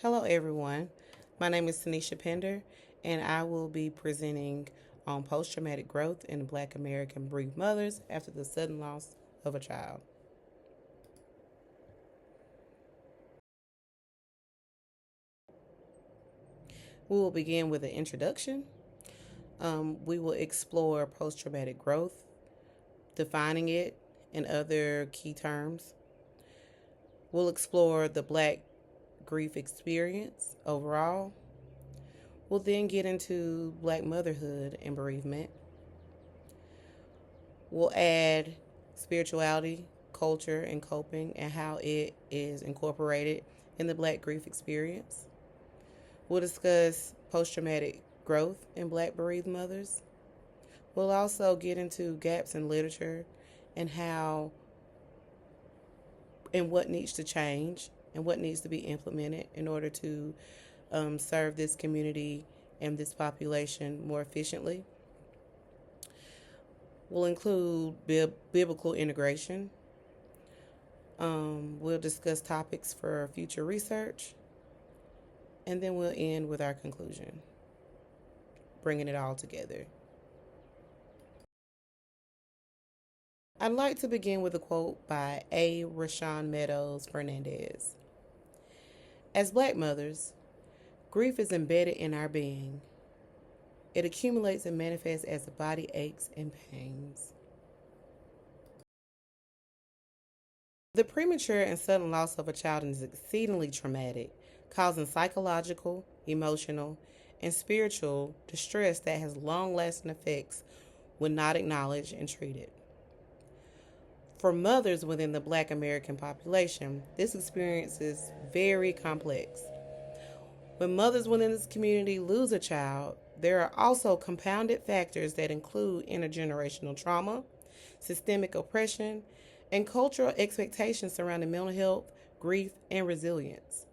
Hello, everyone. My name is Tanisha Pender, and I will be presenting on post traumatic growth in Black American bereaved mothers after the sudden loss of a child. We will begin with an introduction. We will explore post traumatic growth, defining it, and other key terms. We'll explore the Black grief experience overall. We'll then get into Black motherhood and bereavement. We'll add spirituality, culture, and coping, and how it is incorporated in the Black grief experience. We'll discuss post traumatic growth in Black bereaved mothers. We'll also get into gaps in literature and how and what needs to change and what needs to be implemented in order to serve this community and this population more efficiently. We'll include biblical integration. We'll discuss topics for future research, and then we'll end with our conclusion, bringing it all together. I'd like to begin with a quote by A. Rashawn Meadows Fernandez. As Black mothers, grief is embedded in our being. It accumulates and manifests as the body aches and pains. The premature and sudden loss of a child is exceedingly traumatic, causing psychological, emotional, and spiritual distress that has long lasting effects when not acknowledged and treated. For mothers within the Black American population, this experience is very complex. When mothers within this community lose a child, there are also compounded factors that include intergenerational trauma, systemic oppression, and cultural expectations surrounding mental health, grief, and resilience.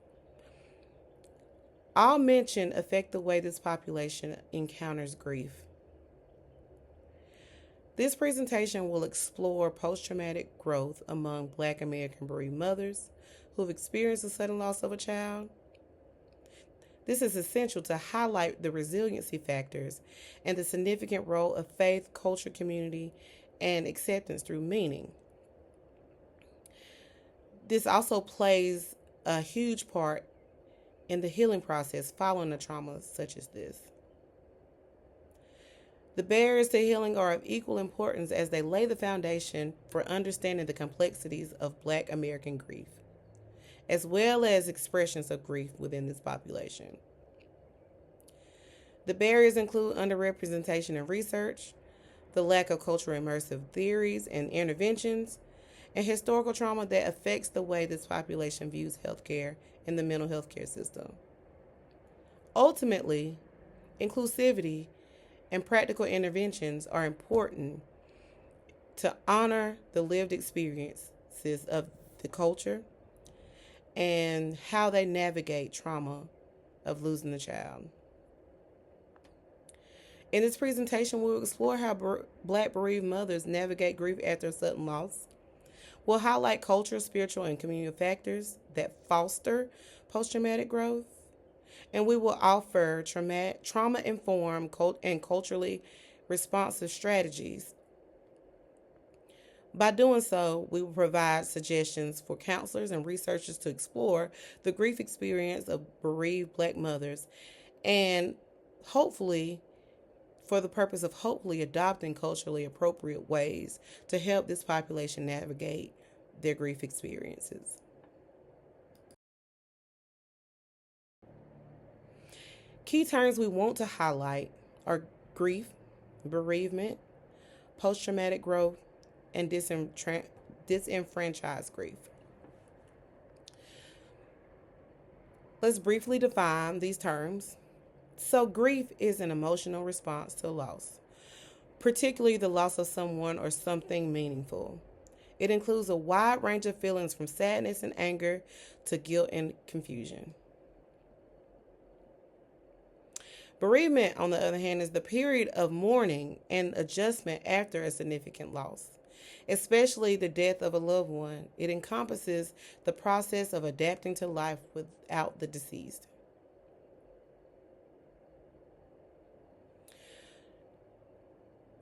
All mentioned affect the way this population encounters grief. This presentation will explore post-traumatic growth among Black American bereaved mothers who have experienced the sudden loss of a child. This is essential to highlight the resiliency factors and the significant role of faith, culture, community, and acceptance through meaning. This also plays a huge part in the healing process following a trauma such as this. The barriers to healing are of equal importance as they lay the foundation for understanding the complexities of Black American grief, as well as expressions of grief within this population. The barriers include underrepresentation in research, the lack of cultural immersive theories and interventions, and historical trauma that affects the way this population views healthcare and the mental health care system. Ultimately, inclusivity and practical interventions are important to honor the lived experiences of the culture and how they navigate trauma of losing a child. In this presentation, we'll explore how Black bereaved mothers navigate grief after a sudden loss. We'll highlight cultural, spiritual, and communal factors that foster post-traumatic growth. And we will offer trauma-informed and culturally responsive strategies. By doing so, we will provide suggestions for counselors and researchers to explore the grief experience of bereaved Black mothers and hopefully for the purpose of hopefully adopting culturally appropriate ways to help this population navigate their grief experiences. Key terms we want to highlight are grief, bereavement, post traumatic growth, and disenfranchised grief. Let's briefly define these terms. So, grief is an emotional response to loss, particularly the loss of someone or something meaningful. It includes a wide range of feelings from sadness and anger to guilt and confusion. Bereavement, on the other hand, is the period of mourning and adjustment after a significant loss. especially the death of a loved one. It encompasses the process of adapting to life without the deceased.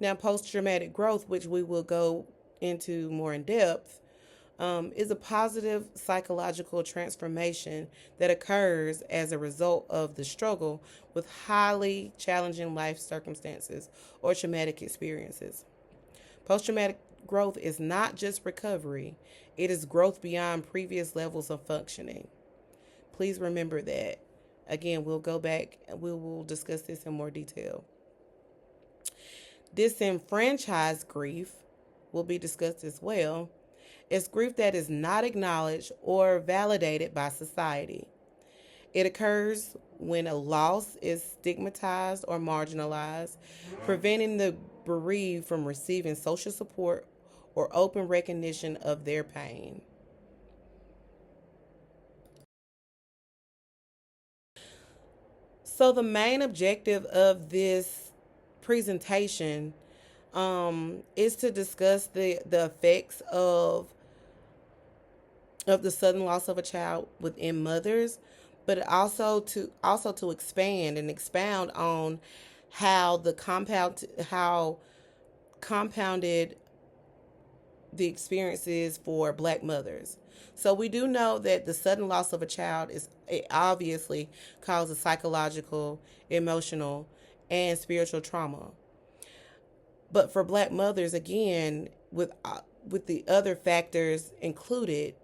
Now, post traumatic growth, which we will go into more in depth, is a positive psychological transformation that occurs as a result of the struggle with highly challenging life circumstances or traumatic experiences. Post traumatic growth is not just recovery, it is growth beyond previous levels of functioning. Please remember that. Again, we'll go back and we will discuss this in more detail. Disenfranchised grief will be discussed as well. It's grief that is not acknowledged or validated by society. It occurs when a loss is stigmatized or marginalized, preventing the bereaved from receiving social support or open recognition of their pain. So, the main objective of this presentation is to discuss the effects of the sudden loss of a child within mothers, but also to expand and expound on how compounded the experience is for Black mothers. So we do know that the sudden loss of a child is it obviously causes psychological, emotional, and spiritual trauma. But for Black mothers, again, with the other factors included,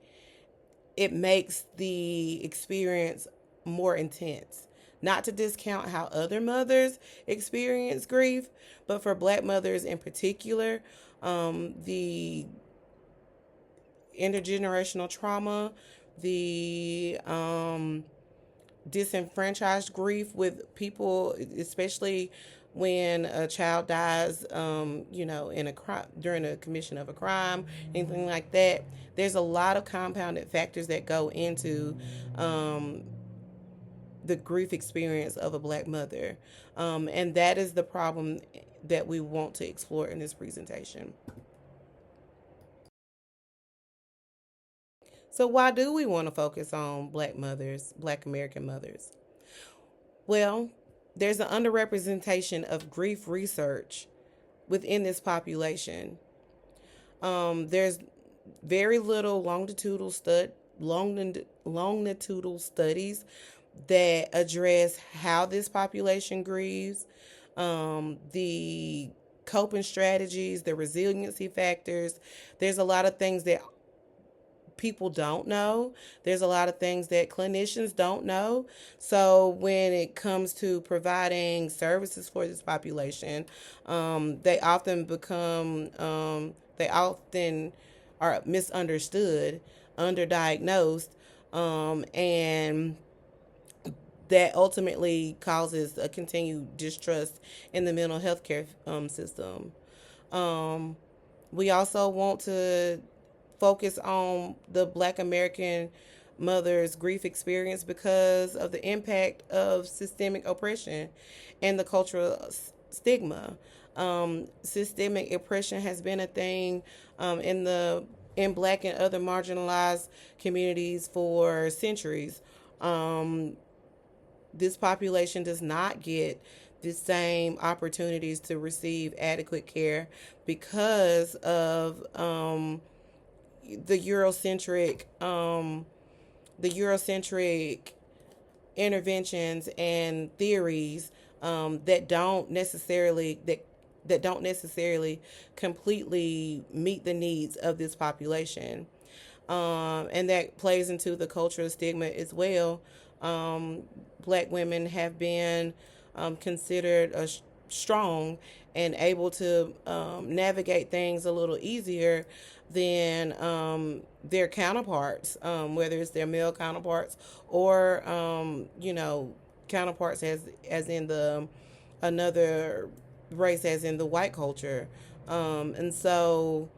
it makes the experience more intense. Not to discount how other mothers experience grief, but for Black mothers in particular, the intergenerational trauma, the disenfranchised grief with people, especially when a child dies, in a crime during a commission of a crime, anything like that. There's a lot of compounded factors that go into the grief experience of a Black mother, and that is the problem that we want to explore in this presentation. So, why do we want to focus on Black mothers, Black American mothers? Well, there's an underrepresentation of grief research within this population. There's very little longitudinal studies that address how this population grieves, the coping strategies, the resiliency factors. There's a lot of things that people don't know. There's a lot of things that clinicians don't know. So when it comes to providing services for this population, they often are misunderstood, underdiagnosed, and that ultimately causes a continued distrust in the mental health care system. Um, we also want to focus on the Black American mother's grief experience because of the impact of systemic oppression and the cultural stigma. Systemic oppression has been a thing in Black and other marginalized communities for centuries. This population does not get the same opportunities to receive adequate care because of the Eurocentric interventions and theories that don't necessarily completely meet the needs of this population, and that plays into the cultural stigma as well. Black women have been considered strong and able to navigate things a little easier than their counterparts, whether it's their male counterparts or counterparts as in the another race, as in the white culture, and so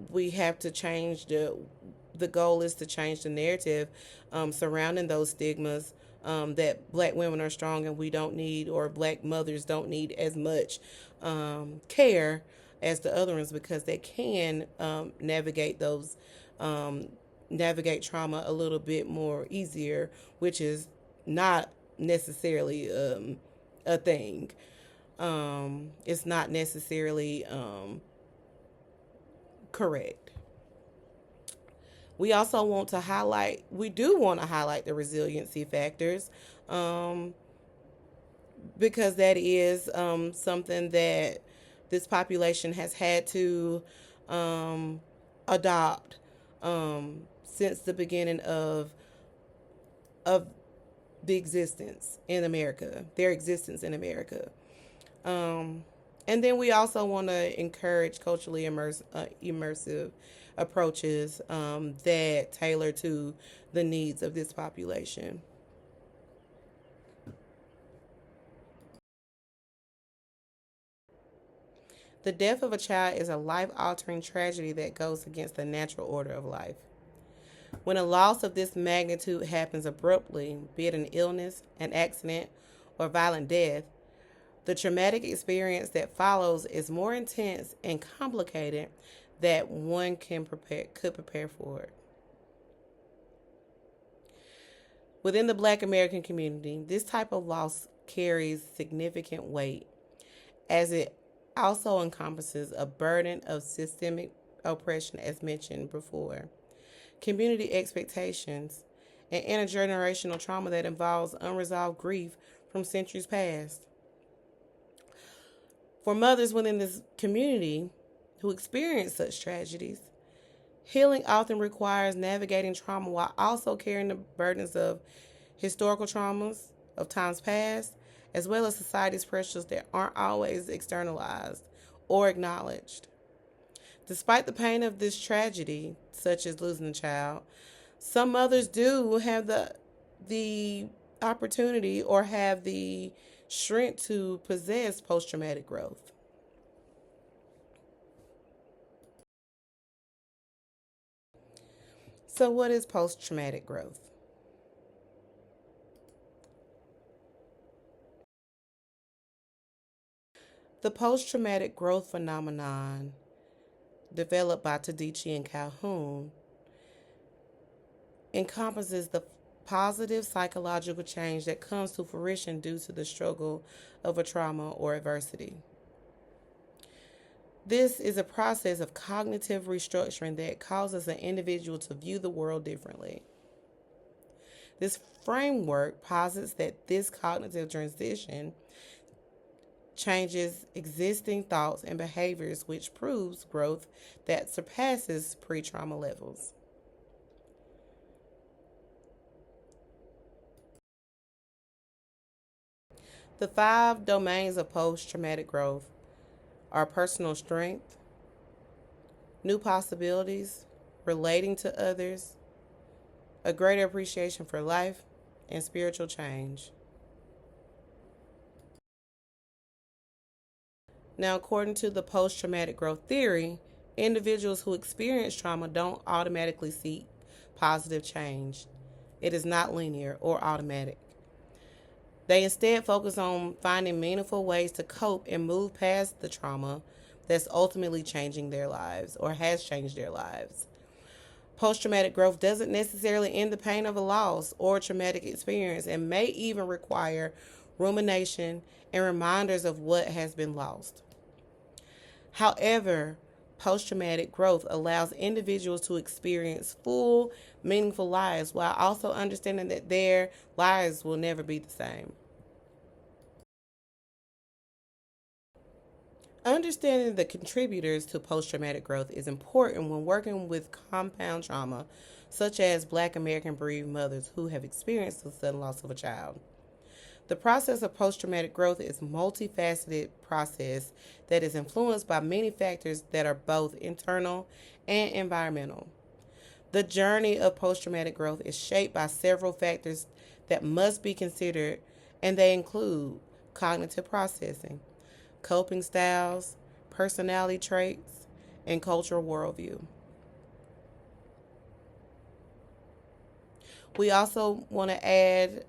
we have to change the goal is to change the narrative surrounding those stigmas, that Black women are strong and we don't need, or Black mothers don't need as much care as the other ones because they can um, navigate trauma a little bit more easier, which is not necessarily a thing. It's not necessarily correct. We do want to highlight the resiliency factors, um, because that is something that this population has had to um, adopt since the beginning of the existence in America, their existence in America. Um, and then we also want to encourage culturally immersive approaches that tailor to the needs of this population. The death of a child is a life altering tragedy that goes against the natural order of life. When a loss of this magnitude happens abruptly, be it an illness, an accident, or violent death, the traumatic experience that follows is more intense and complicated that one could prepare for it. Within the Black American community, this type of loss carries significant weight as it also encompasses a burden of systemic oppression, as mentioned before, community expectations, and intergenerational trauma that involves unresolved grief from centuries past. For mothers within this community who experience such tragedies, healing often requires navigating trauma while also carrying the burdens of historical traumas of times past, as well as society's pressures that aren't always externalized or acknowledged. Despite the pain of this tragedy, such as losing a child, some mothers do have the opportunity or have the strength to possess post traumatic growth. So, what is post traumatic growth? The post traumatic growth phenomenon, developed by Tadici and Calhoun, encompasses the positive psychological change that comes to fruition due to the struggle of a trauma or adversity. This is a process of cognitive restructuring that causes an individual to view the world differently. This framework posits that this cognitive transition changes existing thoughts and behaviors, which proves growth that surpasses pre trauma levels. The five domains of post traumatic growth are personal strength, new possibilities, relating to others, a greater appreciation for life, and spiritual change. Now, according to the post traumatic growth theory, individuals who experience trauma don't automatically seek positive change. It is not linear or automatic. They instead focus on finding meaningful ways to cope and move past the trauma that's ultimately changing their lives or has changed their lives. Post traumatic growth doesn't necessarily end the pain of a loss or traumatic experience and may even require rumination and reminders of what has been lost. However, post traumatic growth allows individuals to experience full, meaningful lives while also understanding that their lives will never be the same. Understanding the contributors to post traumatic growth is important when working with compound trauma, such as Black American bereaved mothers who have experienced the sudden loss of a child. The process of post traumatic growth is a multifaceted process that is influenced by many factors that are both internal and environmental. The journey of post traumatic growth is shaped by several factors that must be considered, and they include cognitive processing, coping styles, personality traits, and cultural worldview. We also want to add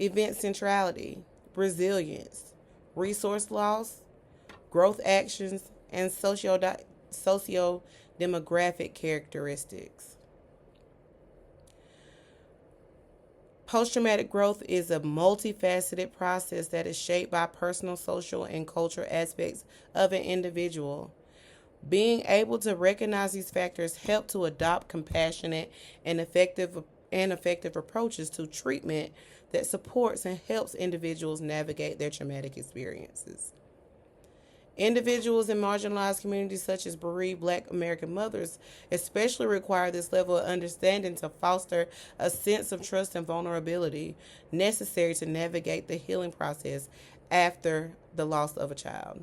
event centrality, resilience, resource loss, growth actions, and socio-demographic characteristics. Post-traumatic growth is a multifaceted process that is shaped by personal, social, and cultural aspects of an individual. Being able to recognize these factors help to adopt compassionate and effective approaches to treatment that supports and helps individuals navigate their traumatic experiences. Individuals in marginalized communities such as bereaved Black American mothers especially require this level of understanding to foster a sense of trust and vulnerability necessary to navigate the healing process after the loss of a child.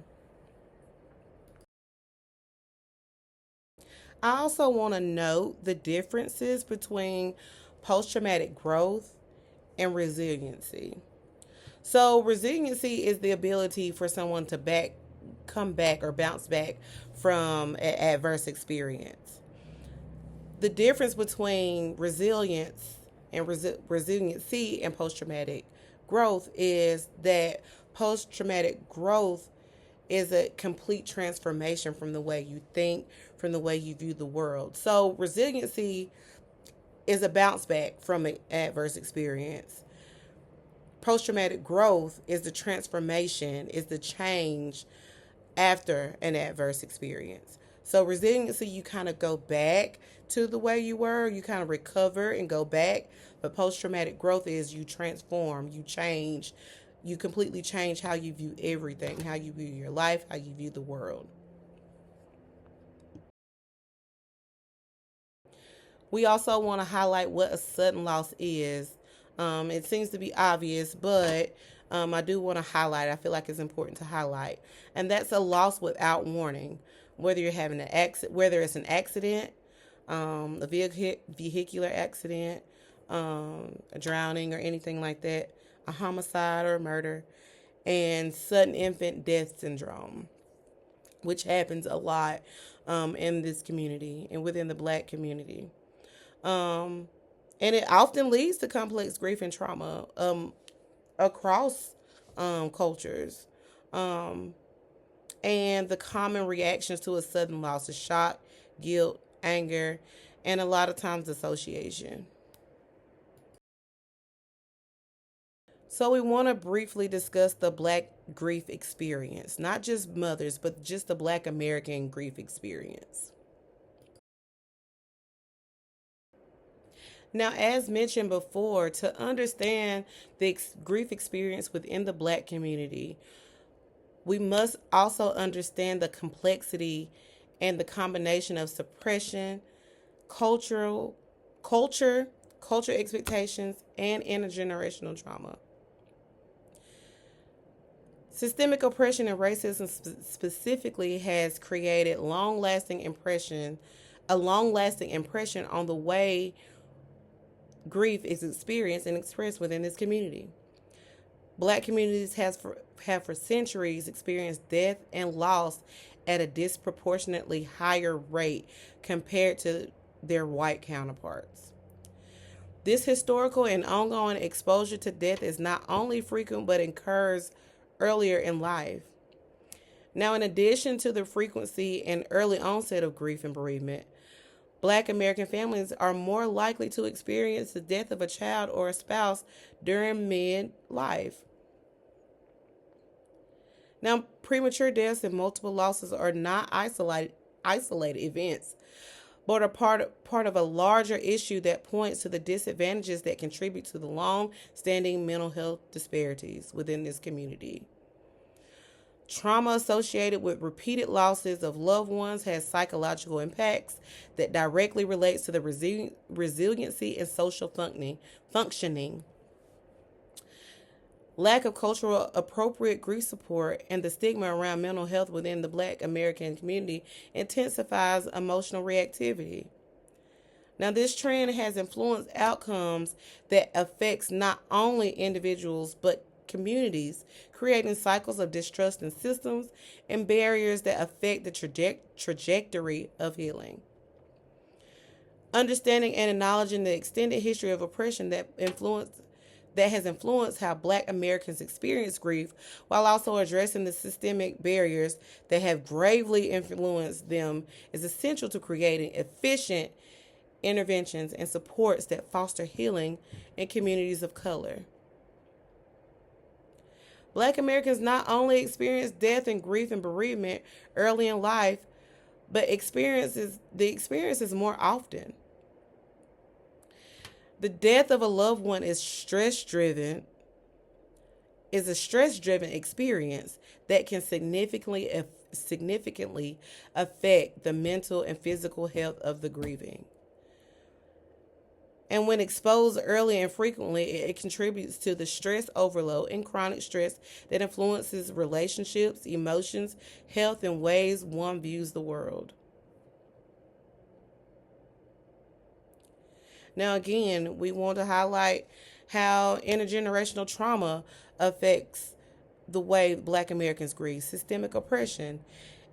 I also want to note the differences between post traumatic growth and resiliency. So, resiliency is the ability for someone to come back or bounce back from an adverse experience. The difference between resiliency and post traumatic growth is that post traumatic growth is a complete transformation from the way you think, from the way you view the world. So, resiliency is a bounce back from an adverse experience. Post traumatic growth is the transformation, is the change after an adverse experience. So, resiliency, you kind of go back to the way you were, you kind of recover and go back. But post traumatic growth is you transform, you change, you completely change how you view everything, how you view your life, how you view the world. We also want to highlight what a sudden loss is. It seems to be obvious, but I do want to highlight. I feel like it's important to highlight, and that's a loss without warning. Whether you're having an accident, whether it's an accident, a vehicular accident, a drowning, or anything like that, a homicide or a murder, and sudden infant death syndrome, which happens a lot in this community and within the Black community. Um, and it often leads to complex grief and trauma across cultures. Um, and the common reactions to a sudden loss is shock, guilt, anger, and a lot of times dissociation. So, we want to briefly discuss the Black grief experience, not just mothers, but just the Black American grief experience. Now, as mentioned before, to understand the grief experience within the Black community, we must also understand the complexity and the combination of suppression, cultural culture, culture expectations, and intergenerational trauma. Systemic oppression and racism specifically has created a long-lasting impression on the way grief is experienced and expressed within this community. Black communities have for centuries experienced death and loss at a disproportionately higher rate compared to their white counterparts. This historical and ongoing exposure to death is not only frequent but occurs earlier in life. Now, in addition to the frequency and early onset of grief and bereavement, Black American families are more likely to experience the death of a child or a spouse during midlife. Now, premature deaths and multiple losses are not isolated events, but are part of a larger issue that points to the disadvantages that contribute to the long-standing mental health disparities within this community. Trauma associated with repeated losses of loved ones has psychological impacts that directly relates to the resiliency and social functioning. Lack of cultural appropriate grief support and the stigma around mental health within the Black American community intensifies emotional reactivity. Now, this trend has influenced outcomes that affects not only individuals but communities, creating cycles of distrust in systems and barriers that affect the trajectory of healing. Understanding and acknowledging the extended history of oppression that influenced that has influenced how Black Americans experience grief, while also addressing the systemic barriers that have gravely influenced them, is essential to creating efficient interventions and supports that foster healing in communities of color. Black Americans not only experience death and grief and bereavement early in life, but experiences more often. The death of a loved one is a stress driven experience that can significantly affect the mental and physical health of the grieving. And when exposed early and frequently, it contributes to the stress overload and chronic stress that influences relationships, emotions, health, and ways one views the world. Now, again, we want to highlight how intergenerational trauma affects the way Black Americans grieve: systemic oppression,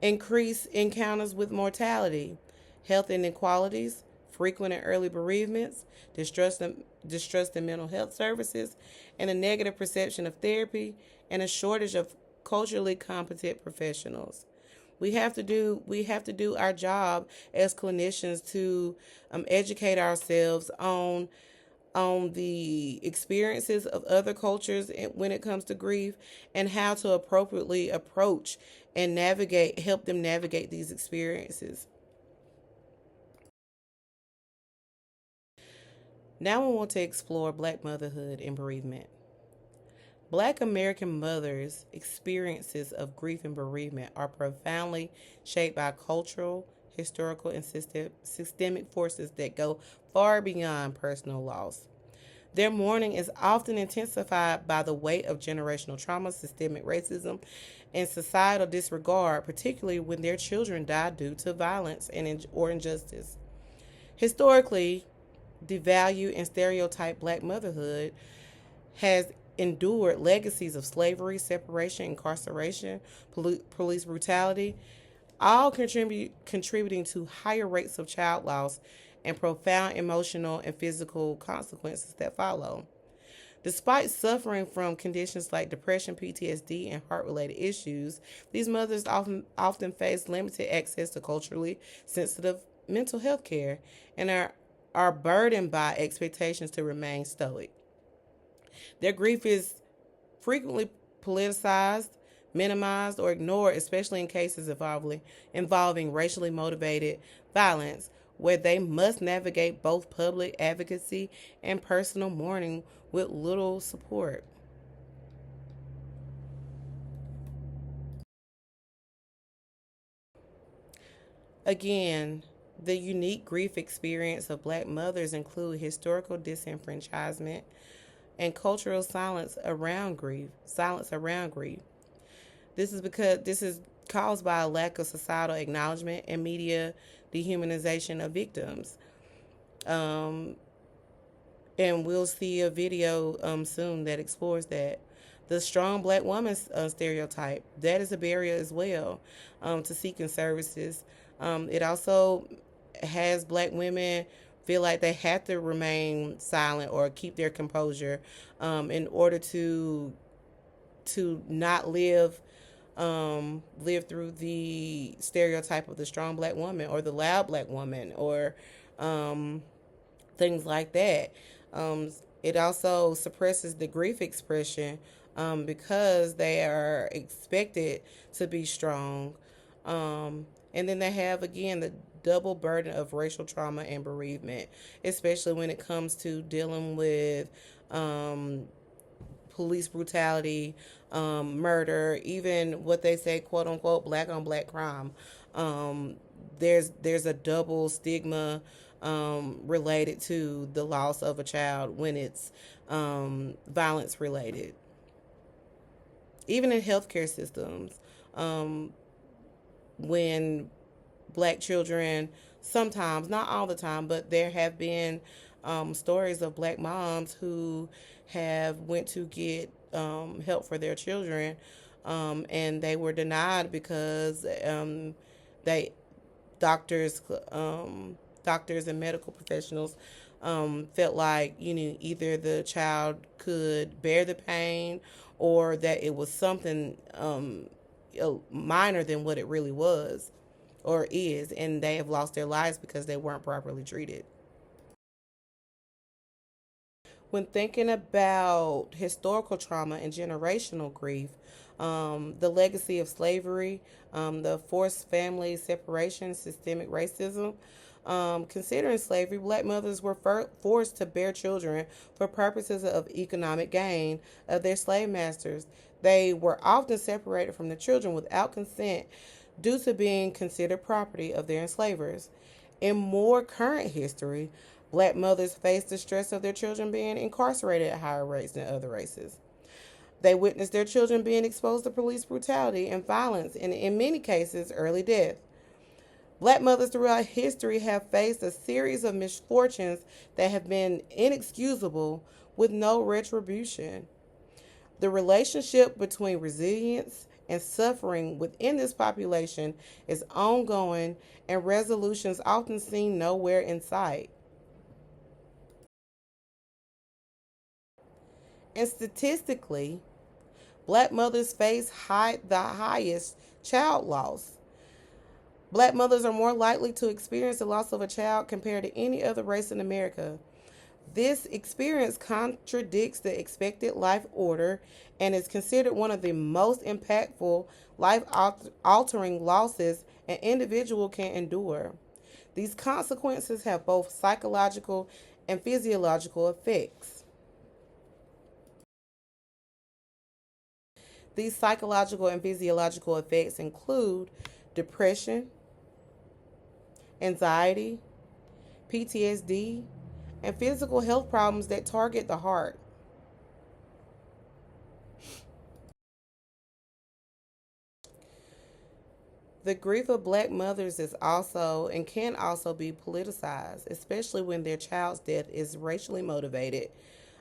increased encounters with mortality, health inequalities, frequent and early bereavements, distrust in mental health services, and a negative perception of therapy, and a shortage of culturally competent professionals. We have to do our job as clinicians to educate ourselves on the experiences of other cultures when it comes to grief, and how to appropriately approach and help them navigate these experiences. Now we want to explore Black motherhood and bereavement. Black American mothers' experiences of grief and bereavement are profoundly shaped by cultural, historical, and systemic forces that go far beyond personal loss. Their mourning is often intensified by the weight of generational trauma, systemic racism, and societal disregard, particularly when their children die due to violence or injustice. Historically, devalue and stereotype Black motherhood has endured legacies of slavery, separation, incarceration, police brutality, all contributing to higher rates of child loss and profound emotional and physical consequences that follow. Despite suffering from conditions like depression, PTSD, and heart-related issues, these mothers often face limited access to culturally sensitive mental health care and are burdened by expectations to remain stoic. Their grief is frequently politicized, minimized, or ignored, especially in cases involving racially motivated violence, where they must navigate both public advocacy and personal mourning with little support. Again, the unique grief experience of Black mothers include historical disenfranchisement and cultural silence around grief. This is caused by a lack of societal acknowledgement and media dehumanization of victims. Um, and we'll see a video soon that explores that. The strong Black woman stereotype, that is a barrier as well to seeking services. It also has Black women feel like they have to remain silent or keep their composure in order to not live through the stereotype of the strong Black woman or the loud Black woman, or um, things like that. Um, it also suppresses the grief expression because they are expected to be strong. And then they have, again, the double burden of racial trauma and bereavement, especially when it comes to dealing with um, police brutality, murder, even what they say, quote unquote, black on black crime. Um, there's a double stigma related to the loss of a child when it's violence related. Even in healthcare systems, um, when Black children, sometimes, not all the time, but there have been stories of Black moms who have went to get help for their children, and they were denied because they doctors doctors and medical professionals felt like, either the child could bear the pain or that it was something minor than what it really was or is, and they have lost their lives because they weren't properly treated. When thinking about historical trauma and generational grief, the legacy of slavery, the forced family separation, systemic racism, considering slavery, black mothers were forced to bear children for purposes of economic gain of their slave masters. They were often separated from the children without consent due to being considered property of their enslavers. In more current history, black mothers face the stress of their children being incarcerated at higher rates than other races. They witness their children being exposed to police brutality and violence, and in many cases, early death. Black mothers throughout history have faced a series of misfortunes that have been inexcusable with no retribution. The relationship between resilience and suffering within this population is ongoing, and resolutions often seen nowhere in sight. And statistically, black mothers face the highest child loss. Black mothers are more likely to experience the loss of a child compared to any other race in America. This experience contradicts the expected life order and is considered one of the most impactful life altering losses an individual can endure. These consequences have both psychological and physiological effects. These psychological and physiological effects include depression, anxiety, PTSD, and physical health problems that target the heart. The grief of black mothers is also and can also be politicized, especially when their child's death is racially motivated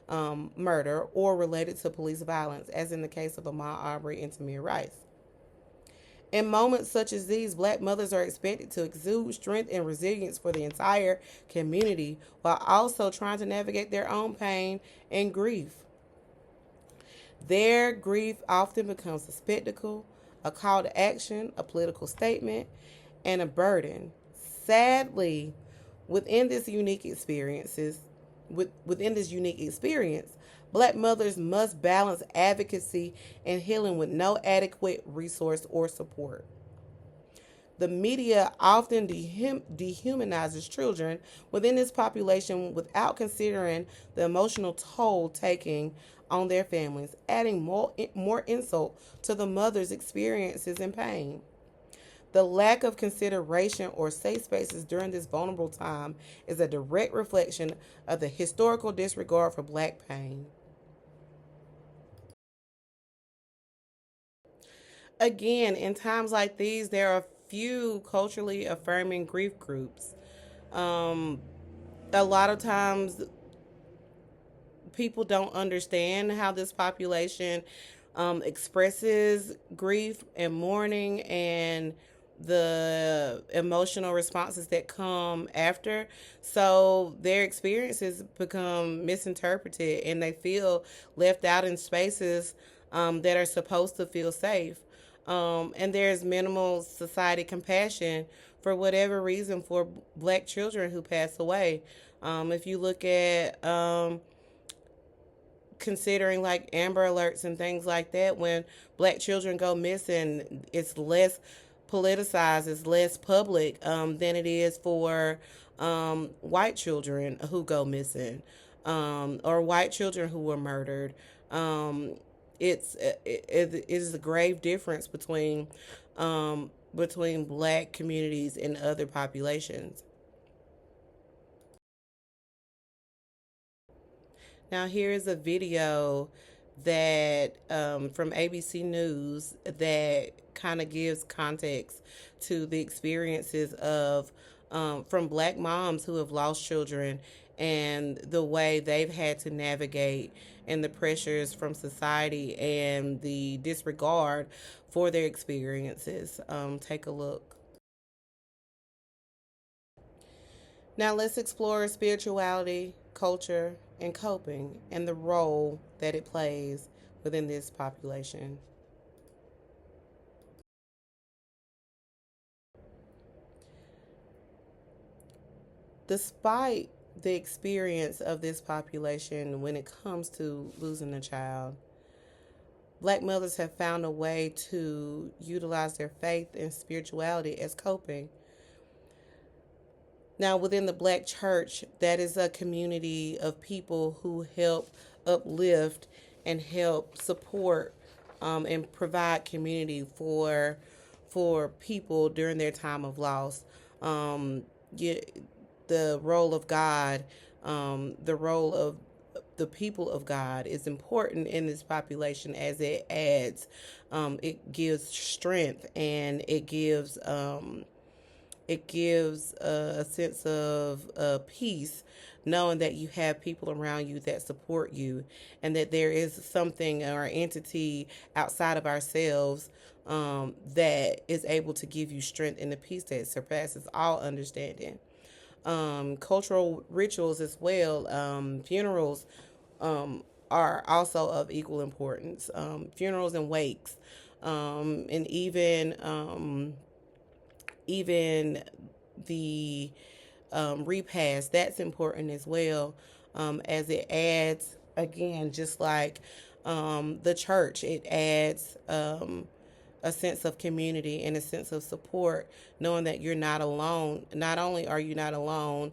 murder or related to police violence, as in the case of Ahmaud Arbery and Tamir Rice. In moments such as these, black mothers are expected to exude strength and resilience for the entire community while also trying to navigate their own pain and grief. Their grief often becomes a spectacle, a call to action, a political statement, and a burden. Sadly, within this unique experiences, within this unique experience, black mothers must balance advocacy and healing with no adequate resource or support. The media often dehumanizes children within this population without considering the emotional toll taking on their families, adding more insult to the mother's experiences and pain. The lack of consideration or safe spaces during this vulnerable time is a direct reflection of the historical disregard for black pain. Again, in times like these, there are few culturally affirming grief groups. Um, a lot of times, people don't understand how this population expresses grief and mourning and the emotional responses that come after. So their experiences become misinterpreted and they feel left out in spaces that are supposed to feel safe. And there's minimal society compassion for whatever reason for black children who pass away. If you look at considering like Amber Alerts and things like that, when black children go missing, it's less politicized, it's less public than it is for white children who go missing or white children who were murdered. It is a grave difference between black communities and other populations. Now, here is a video that from ABC News that kind of gives context to the experiences of from black moms who have lost children and the way they've had to navigate and the pressures from society and the disregard for their experiences. Take a look. Now let's explore spirituality, culture, and coping and the role that it plays within this population. Despite the experience of this population when it comes to losing a child, Black mothers have found a way to utilize their faith and spirituality as coping. Now, within the Black church, that is a community of people who help uplift and help support and provide community for people during their time of loss. Um, yeah, the role of God, the role of the people of God is important in this population as it gives strength and it gives a sense of peace, knowing that you have people around you that support you, and that there is something or entity outside of ourselves that is able to give you strength and the peace that surpasses all understanding. Cultural rituals as well, funerals are also of equal importance. Funerals and wakes, and even the repast, that's important as well, as it adds, again, just like the church, it adds a sense of community and a sense of support, knowing that you're not alone. Not only are you not alone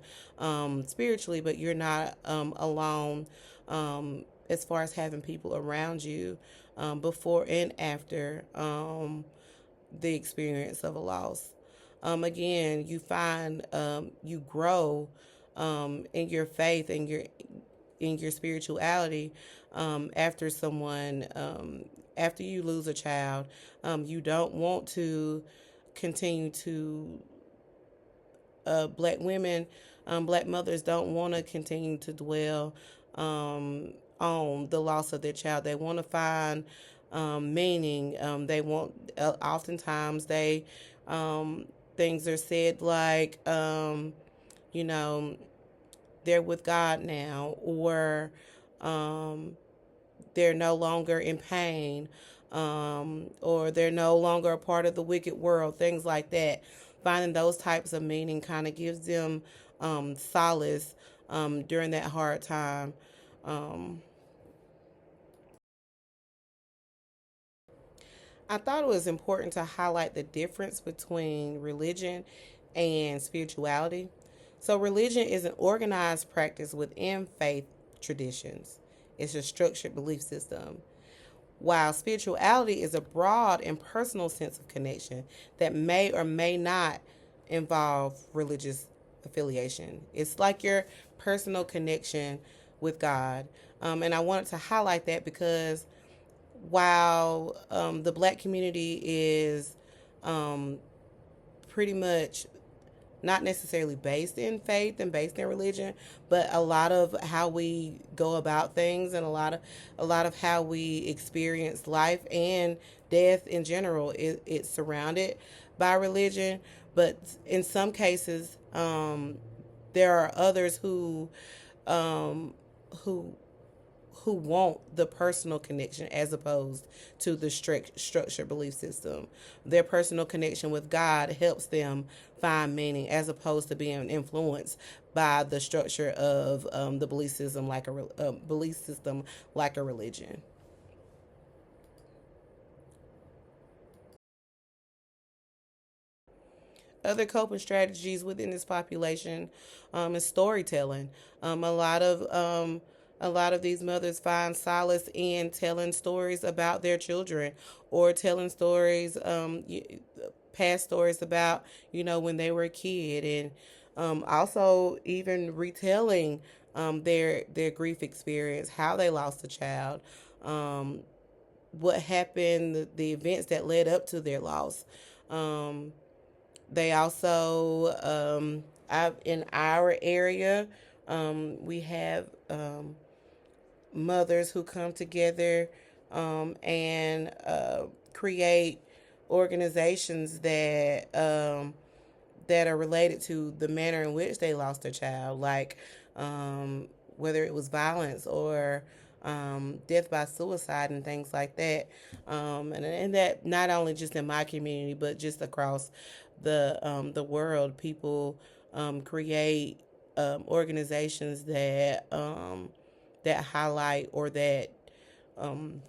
spiritually, but you're not alone as far as having people around you before and after the experience of a loss. Again, you find you grow in your faith and your spirituality after someone after you lose a child. You don't want to continue to black women, black mothers don't want to continue to dwell on the loss of their child. They want to find meaning. They want, oftentimes, um, things are said like, you know, they're with God now, or um, they're no longer in pain, or they're no longer a part of the wicked world, things like that. Finding those types of meaning kind of gives them solace during that hard time. Um, I thought it was important to highlight the difference between religion and spirituality. So, religion is an organized practice within faith traditions, it's a structured belief system. While spirituality is a broad and personal sense of connection that may or may not involve religious affiliation, it's like your personal connection with God. And I wanted to highlight that because while the black community is um, pretty much not necessarily based in faith and based in religion, but a lot of how we go about things and a lot of how we experience life and death in general, it's surrounded by religion. But in some cases, there are others um, who who want the personal connection as opposed to the strict structured belief system. Their personal connection with God helps them find meaning as opposed to being influenced by the structure of the belief system like a religion. Other coping strategies within this population is storytelling. A lot of these mothers find solace in telling stories about their children, or telling stories, past stories about when they were a kid, and also even retelling their grief experience, how they lost a child, um, what happened, the events that led up to their loss. Um, they also, in our area, we have mothers who come together and create organizations that are related to the manner in which they lost their child, like whether it was violence or death by suicide and things like that. And that not only just in my community, but just across the world, people create organizations that highlight or um,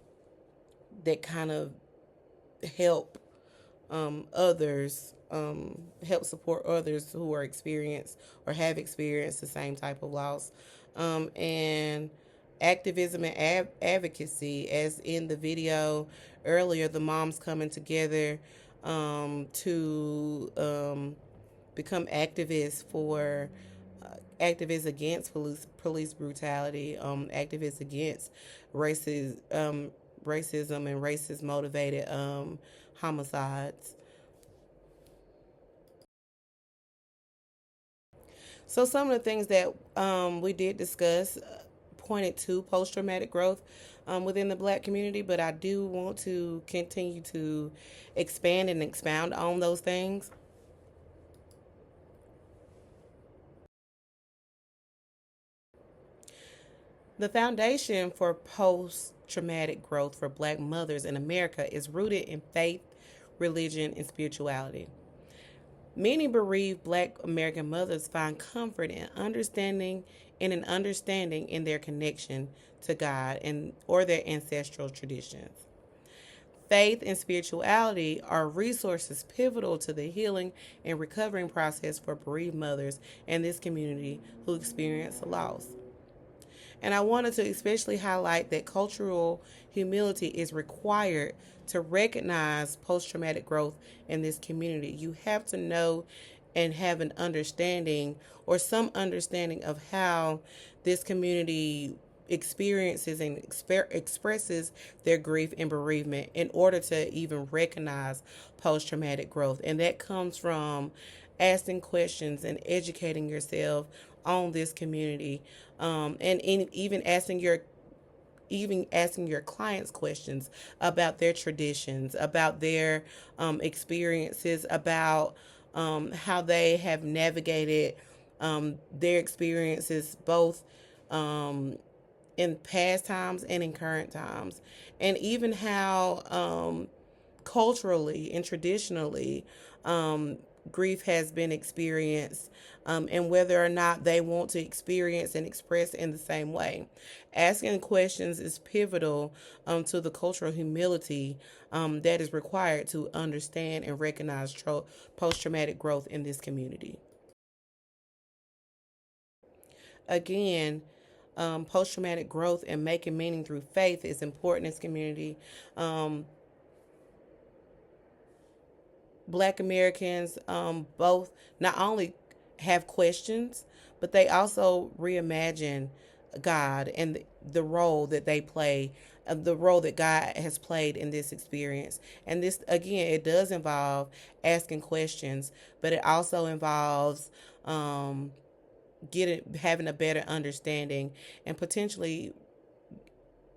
that kind of help others, help support others who are experienced or have experienced the same type of loss. And activism and advocacy, as in the video earlier, the moms coming together to become activists for activists against police brutality, activists against racist racism and racist motivated homicides. So some of the things that we did discuss pointed to post traumatic growth within the Black community, but I do want to continue to expand and expound on those things. The foundation for post traumatic growth for Black mothers in America is rooted in faith, religion, and spirituality. Many bereaved Black American mothers find comfort in an understanding in their connection to God and or their ancestral traditions. Faith and spirituality are resources pivotal to the healing and recovering process for bereaved mothers in this community who experience loss. And I wanted to especially highlight that cultural humility is required to recognize post traumatic growth in this community. You have to know and have an understanding or some understanding of how this community experiences and expresses their grief and bereavement in order to even recognize post traumatic growth. And that comes from asking questions and educating yourself on this community, and even asking your clients questions about their traditions, about their experiences, about how they have navigated their experiences both in past times and in current times, and even how culturally and traditionally grief has been experienced, and whether or not they want to experience and express in the same way. Asking questions is pivotal to the cultural humility that is required to understand and recognize post traumatic growth in this community. Again, post traumatic growth and making meaning through faith is important in this community. Black Americans both not only have questions, but they also reimagine God and the role that they play, the role that God has played in this experience. And this, again, it does involve asking questions, but it also involves having a better understanding and potentially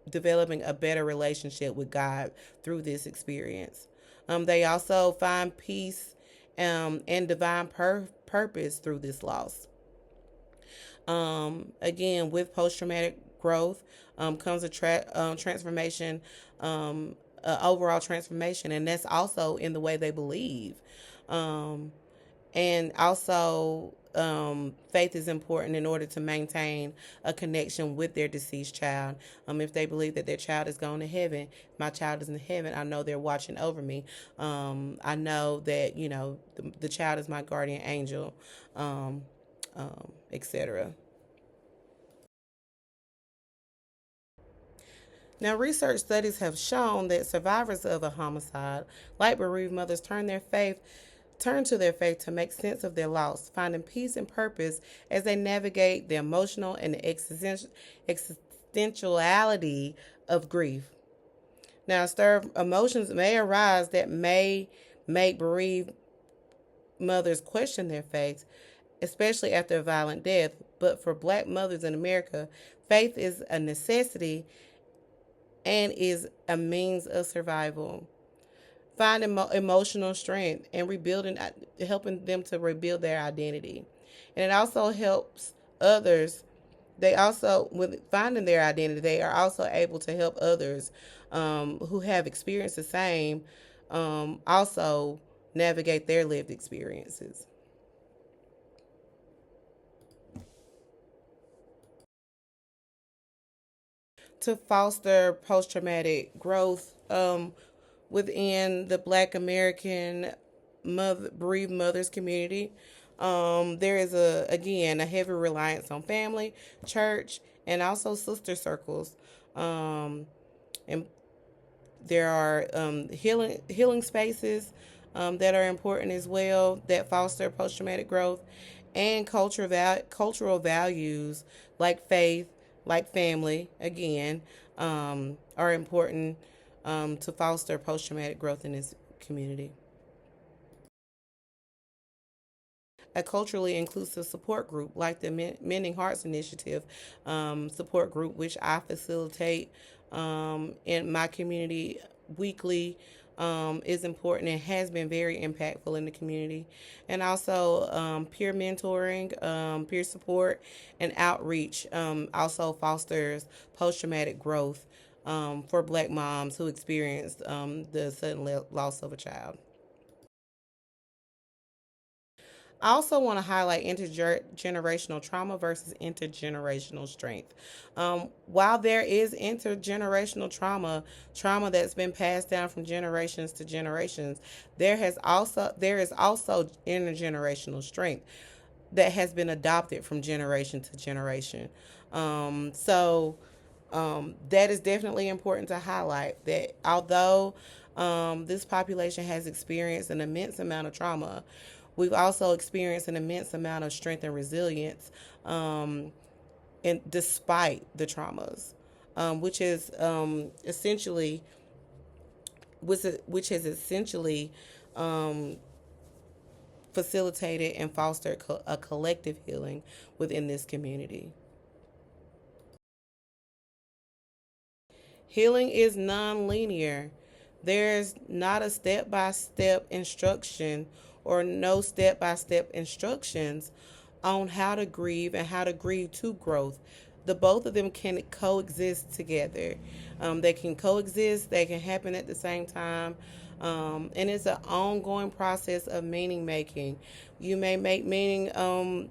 developing a better relationship with God through this experience. They also find peace and divine purpose through this loss. Again, with post traumatic growth comes a transformation, overall transformation, and that's also in the way they believe. Um, and also, faith is important in order to maintain a connection with their deceased child. If they believe that their child is going to heaven, my child is in heaven, I know they're watching over me. I know that, the child is my guardian angel, etc. Now, research studies have shown that survivors of a homicide, like bereaved mothers, turn to their faith to make sense of their loss, finding peace and purpose as they navigate the emotional and the existentiality of grief. Now, stir emotions may arise that may make bereaved mothers question their faith, especially after a violent death. But for Black mothers in America, faith is a necessity and is a means of survival. finding emotional strength and rebuilding, helping them to rebuild their identity. And it also helps others. They also, with finding their identity, they are also able to help others who have experienced the same, also navigate their lived experiences. To foster post traumatic growth within the Black American bereaved mothers community. There is a heavy reliance on family, church, and also sister circles. And there are healing spaces that are important as well that foster post traumatic growth, and cultural values like faith, like family, again, are important to foster post traumatic growth in this community. A culturally inclusive support group like the Mending Hearts Initiative support group, which I facilitate in my community weekly, is important and has been very impactful in the community. And also peer mentoring, peer support, and outreach also fosters post traumatic growth for Black moms who experienced the sudden loss of a child. I also want to highlight intergenerational trauma versus intergenerational strength. While there is intergenerational trauma that's been passed down from generations to generations, there is also intergenerational strength that has been adopted from generation to generation. That is definitely important to highlight that although this population has experienced an immense amount of trauma, we've also experienced an immense amount of strength and resilience, and despite the traumas, which is essentially which has essentially um, facilitated and fostered a collective healing within this community. Healing is non-linear. There's not a step-by-step instruction or no step-by-step instructions on how to grieve and how to grieve to growth. The both of them can coexist together. They can coexist. They can happen at the same time. And it's an ongoing process of meaning making. You may make meaning.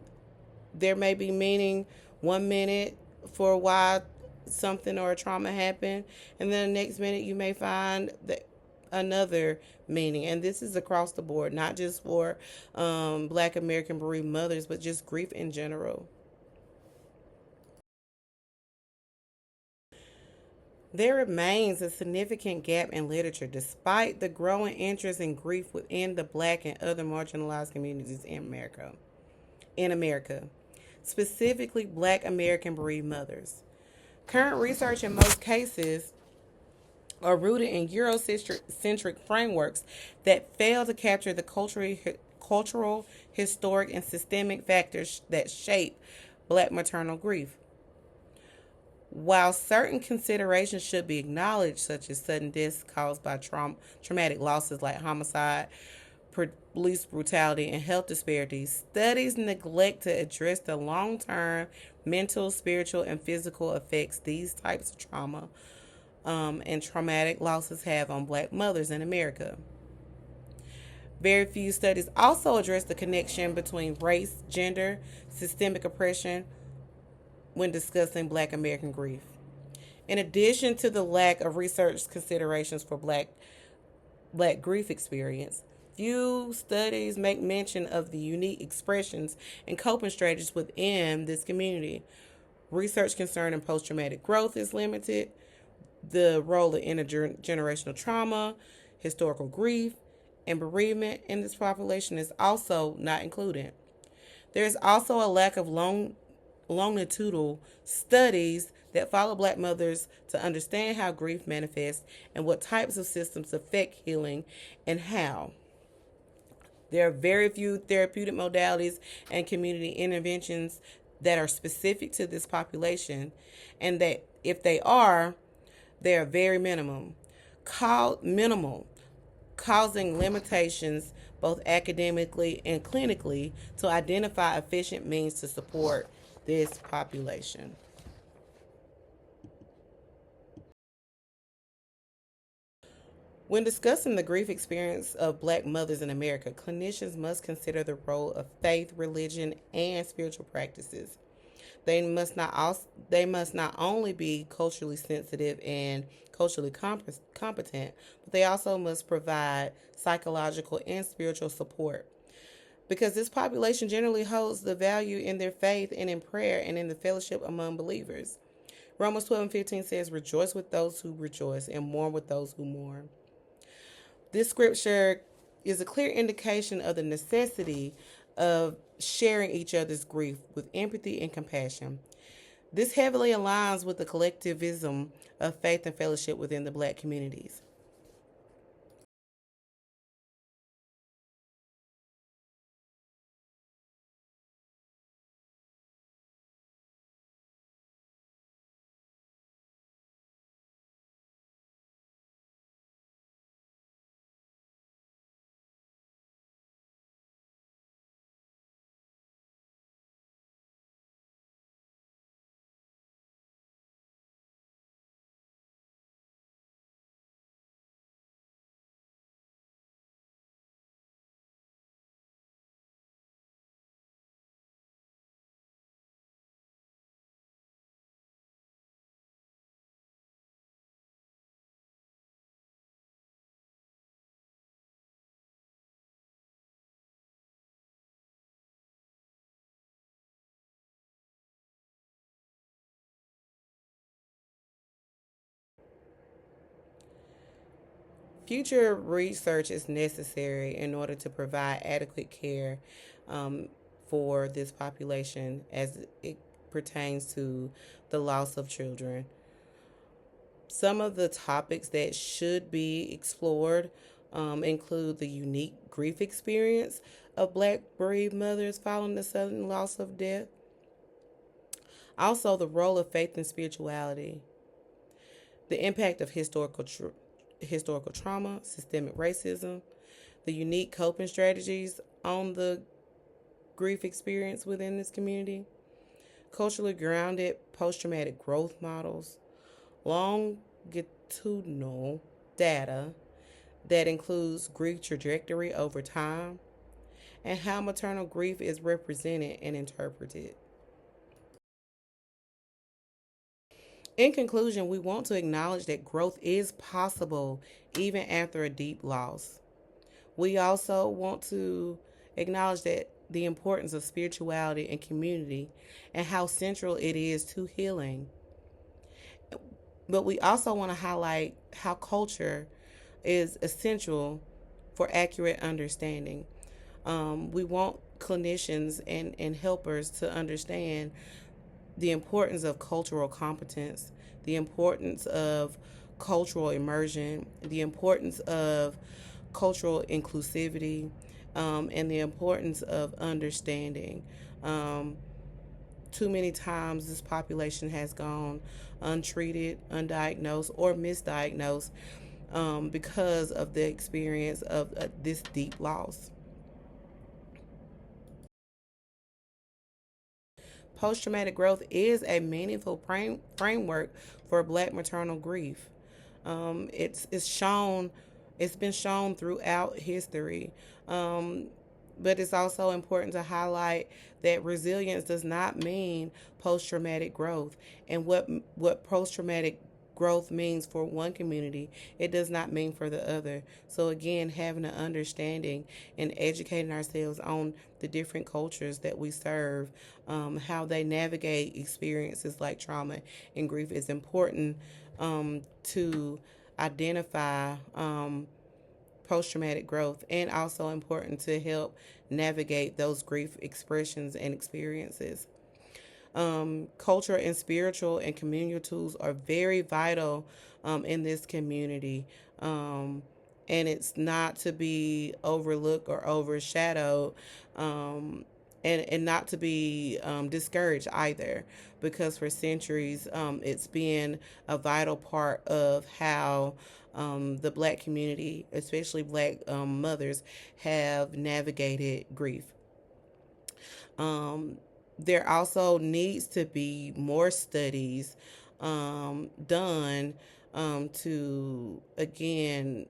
There may be meaning 1 minute for why something or a trauma happened, and then the next minute you may find that another meaning. And this is across the board, not just for Black American bereaved mothers, but just grief in general. There remains a significant gap in literature despite the growing interest in grief within the Black and other marginalized communities in America, specifically Black American bereaved mothers. Current research in most cases are rooted in Eurocentric frameworks that fail to capture the cultural, historic, and systemic factors that shape Black maternal grief. While certain considerations should be acknowledged, such as sudden deaths caused by traumatic losses like homicide, police brutality, and health disparities, studies neglect to address the long term mental, spiritual, and physical effects these types of trauma and traumatic losses have on Black mothers in America. Very few studies also address the connection between race, gender, systemic oppression when discussing Black American grief. In addition to the lack of research considerations for Black grief experience, few studies make mention of the unique expressions and coping strategies within this community. Research concerning post traumatic growth is limited. The role of intergenerational trauma, historical grief, and bereavement in this population is also not included. There is also a lack of longitudinal studies that follow Black mothers to understand how grief manifests and what types of systems affect healing and how. There are very few therapeutic modalities and community interventions that are specific to this population, and that if they are very minimal. Called minimal. causing limitations both academically and clinically to identify efficient means to support this population. When discussing the grief experience of Black mothers in America, clinicians must consider the role of faith, religion, and spiritual practices. They must not only be culturally sensitive and culturally competent, but they also must provide psychological and spiritual support. Because this population generally holds the value in their faith and in prayer and in the fellowship among believers. Romans 12:15 says, "Rejoice with those who rejoice and mourn with those who mourn." This scripture is a clear indication of the necessity of sharing each other's grief with empathy and compassion. This heavily aligns with the collectivism of faith and fellowship within the Black communities. Future research is necessary in order to provide adequate care um, for this population as it pertains to the loss of children. Some of the topics that should be explored include the unique grief experience of Black bereaved mothers following the sudden loss of death, also the role of faith and spirituality, the impact of historical trauma, systemic racism, the unique coping strategies on the grief experience within this community, culturally grounded post traumatic growth models, longitudinal data that includes grief trajectory over time, and how maternal grief is represented and interpreted. In conclusion, we want to acknowledge that growth is possible even after a deep loss. We also want to acknowledge that the importance of spirituality and community and how central it is to healing. But we also want to highlight how culture is essential for accurate understanding. We want clinicians and helpers to understand the importance of cultural competence, the importance of cultural immersion, the importance of cultural inclusivity, and the importance of understanding. Um, Too many times, this population has gone untreated, undiagnosed, or misdiagnosed because of the experience of this deep loss. Post traumatic growth is a meaningful framework for Black maternal grief. It's shown, it's been shown throughout history, um, but it's also important to highlight that resilience does not mean post traumatic growth, and what post traumatic growth means for one community, it does not mean for the other. So again, having an understanding and educating ourselves on the different cultures that we serve, how they navigate experiences like trauma and grief is important to identify post traumatic growth, and also important to help navigate those grief expressions and experiences. Cultural and spiritual and communal tools are very vital in this community. And it's not to be overlooked or overshadowed. and not to be discouraged either, because for centuries it's been a vital part of how the Black community, especially Black mothers, have navigated grief. Um, there also needs to be more studies done to, again,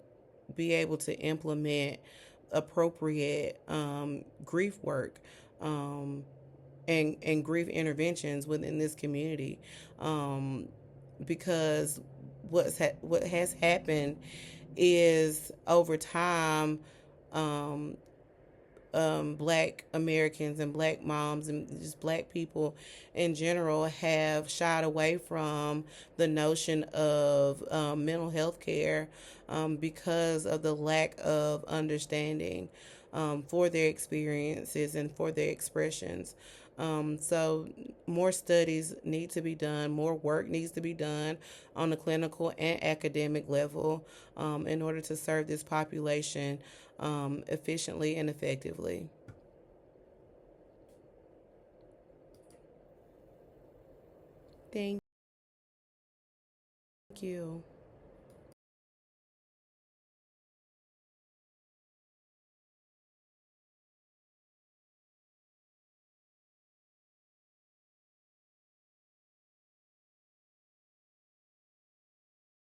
be able to implement appropriate grief work um, and grief interventions within this community, um, because what has happened is over time, um, Black Americans and Black moms and just Black people in general have shied away from the notion of mental health care because of the lack of understanding for their experiences and for their expressions. So more studies need to be done, more work needs to be done on the clinical and academic level in order to serve this population efficiently and effectively. Thank you.